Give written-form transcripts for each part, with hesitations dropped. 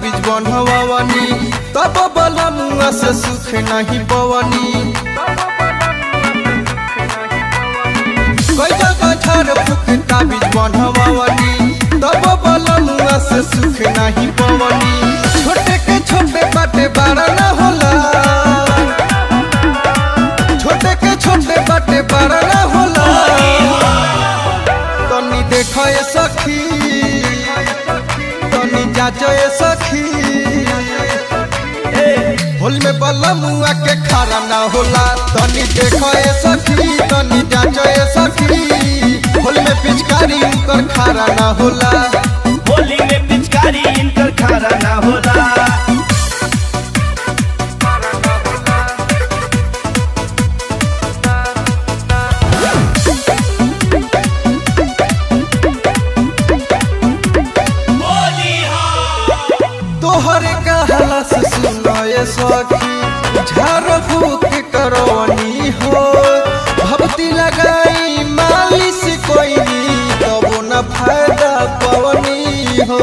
बीज बनवानी तब बला मुआ से सुख नहीं पवनी कई जगह झाड़ फूकता बीज बनवानी तब बला मुआ से सुख नहीं पवनी छोटे के छोटे बाटे बड़ा ना होला छोटे के छोटे बाटे बड़ा ना होला तनी देखो ये सखी जाए सखी होल में बल्ला मुआ के खारा ना होला तनी देखो ए सखी तनी जाए सखी होल में पिचकारी इनकर खारा ना होला होली में पिचकारी इनकर खारा ना होला तोहरे कहला से सुनाए सखी झाड़ फूक करवनी हो भक्ति लगाई मालिश कोई तब न फायदा पवनी हो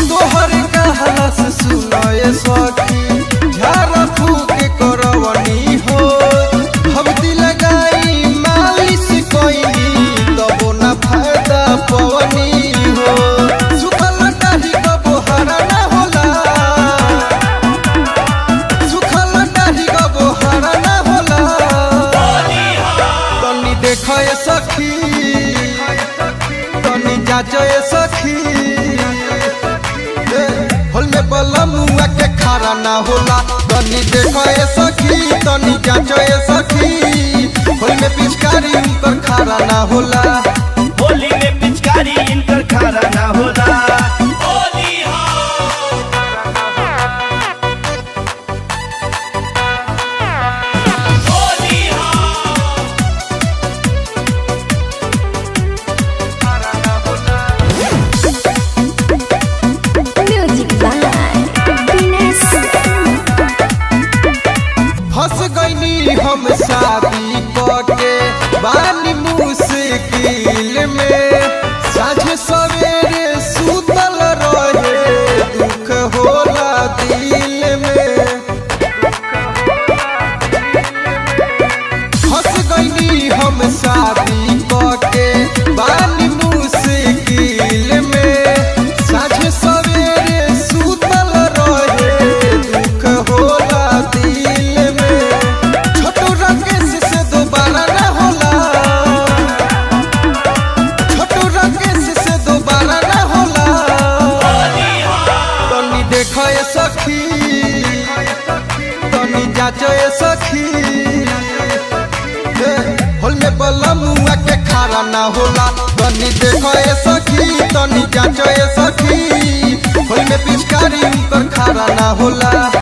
तोहरे कहला से सुनाए सखी झाड़ फूक करवनी हो भक्ति लगाई मालिश कोई तब न फायदा पवनी सखी तनी जाए सखी होल में बल्ला मुआ के खारा ना होला तनी देखो ए सखी तनी जाए सखी होल में पिचकारी इनकर खारा ना होला होली में पिचकारी इनकर खारा ना होला फंस गईनी हम शादी के बानी मुश्किल में साझे सवेरे सुतल रहे दुख होला दिल में फंस गईनी हम शादी के बानी मुश्किल में साझे सवेरे सुतल रहे दुख होला दिल सखी तनी जाए सखी होल में बल्ला मुआ के खारा ना होला तनी देखो ए सखी तनी जाए सखी होल में पिचकारी उनकर खारा ना होला।